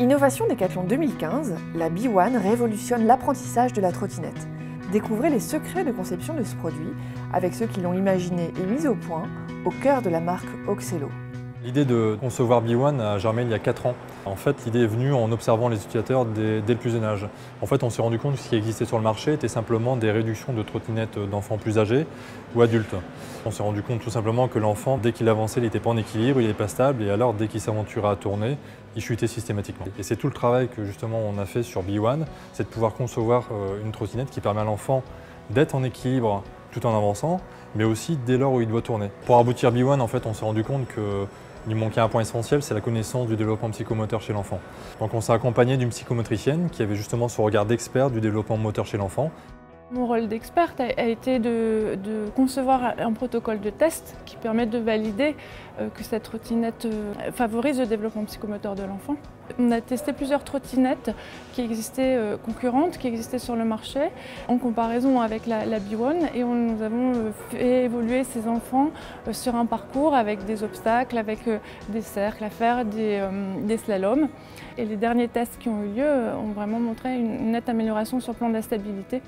Innovation Decathlon 2015, la B1 révolutionne l'apprentissage de la trottinette. Découvrez les secrets de conception de ce produit avec ceux qui l'ont imaginé et mis au point au cœur de la marque Oxelo. L'idée de concevoir B1 a germé il y a 4 ans. En fait, l'idée est venue en observant les utilisateurs dès le plus jeune âge. En fait, on s'est rendu compte que ce qui existait sur le marché était simplement des réductions de trottinettes d'enfants plus âgés ou adultes. On s'est rendu compte tout simplement que l'enfant, dès qu'il avançait, il n'était pas en équilibre, il n'était pas stable, et alors dès qu'il s'aventurait à tourner, il chutait systématiquement. Et c'est tout le travail que justement on a fait sur B1, c'est de pouvoir concevoir une trottinette qui permet à l'enfant d'être en équilibre tout en avançant, mais aussi dès lors où il doit tourner. Pour aboutir B1, en fait, on s'est rendu compte qu'il manquait un point essentiel, c'est la connaissance du développement psychomoteur chez l'enfant. Donc on s'est accompagné d'une psychomotricienne qui avait justement ce regard d'expert du développement moteur chez l'enfant. Mon rôle d'experte a été de concevoir un protocole de test qui permet de valider que cette trottinette favorise le développement psychomoteur de l'enfant. On a testé plusieurs trottinettes qui existaient concurrentes, qui existaient sur le marché, en comparaison avec la B1, et nous avons fait évoluer ces enfants sur un parcours avec des obstacles, avec des cercles à faire, des slaloms. Et les derniers tests qui ont eu lieu ont vraiment montré une nette amélioration sur le plan de la stabilité,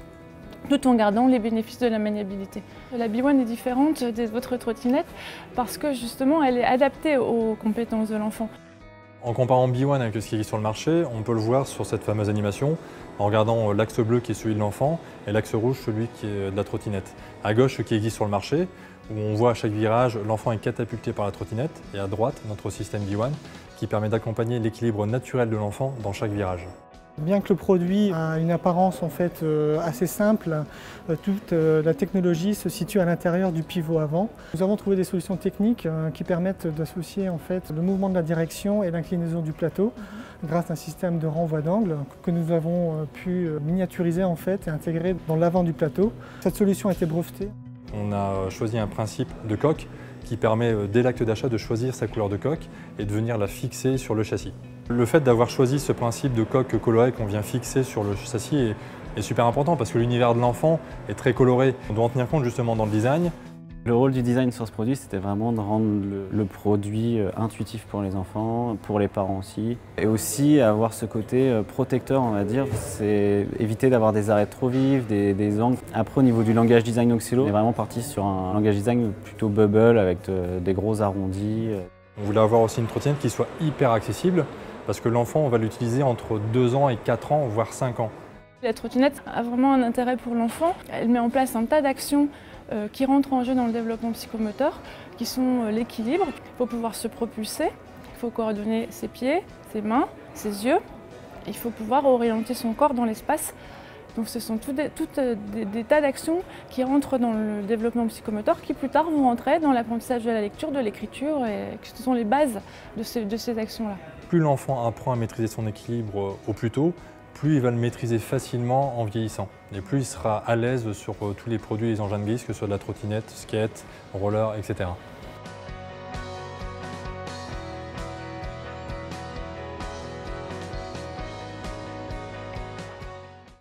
tout en gardant les bénéfices de la maniabilité. La B1 est différente des autres trottinettes parce que justement elle est adaptée aux compétences de l'enfant. En comparant B1 avec ce qui est sur le marché, on peut le voir sur cette fameuse animation en regardant l'axe bleu qui est celui de l'enfant et l'axe rouge celui qui est de la trottinette. À gauche, ce qui existe sur le marché, où on voit à chaque virage l'enfant est catapulté par la trottinette, et à droite, notre système B1 qui permet d'accompagner l'équilibre naturel de l'enfant dans chaque virage. Bien que le produit a une apparence en fait assez simple, toute la technologie se situe à l'intérieur du pivot avant. Nous avons trouvé des solutions techniques qui permettent d'associer en fait le mouvement de la direction et l'inclinaison du plateau grâce à un système de renvoi d'angle que nous avons pu miniaturiser en fait et intégrer dans l'avant du plateau. Cette solution a été brevetée. On a choisi un principe de coque qui permet dès l'acte d'achat de choisir sa couleur de coque et de venir la fixer sur le châssis. Le fait d'avoir choisi ce principe de coque colorée qu'on vient fixer sur le châssis est super important parce que l'univers de l'enfant est très coloré. On doit en tenir compte justement dans le design. Le rôle du design sur ce produit, c'était vraiment de rendre le produit intuitif pour les enfants, pour les parents aussi. Et aussi avoir ce côté protecteur, on va dire. C'est éviter d'avoir des arêtes trop vives, des angles. Après, au niveau du langage design Oxelo, on est vraiment parti sur un langage design plutôt bubble avec des gros arrondis. On voulait avoir aussi une trottinette qui soit hyper accessible parce que l'enfant, on va l'utiliser entre 2 ans et 4 ans, voire 5 ans. La trottinette a vraiment un intérêt pour l'enfant. Elle met en place un tas d'actions qui rentrent en jeu dans le développement psychomoteur, qui sont l'équilibre. Il faut pouvoir se propulser, il faut coordonner ses pieds, ses mains, ses yeux. Il faut pouvoir orienter son corps dans l'espace. Donc ce sont des tas d'actions qui rentrent dans le développement psychomoteur qui plus tard vont rentrer dans l'apprentissage de la lecture, de l'écriture, et ce sont les bases de ces actions-là. Plus l'enfant apprend à maîtriser son équilibre au plus tôt, plus il va le maîtriser facilement en vieillissant. Et plus il sera à l'aise sur tous les produits et les engins de glisse, que ce soit de la trottinette, skate, roller, etc.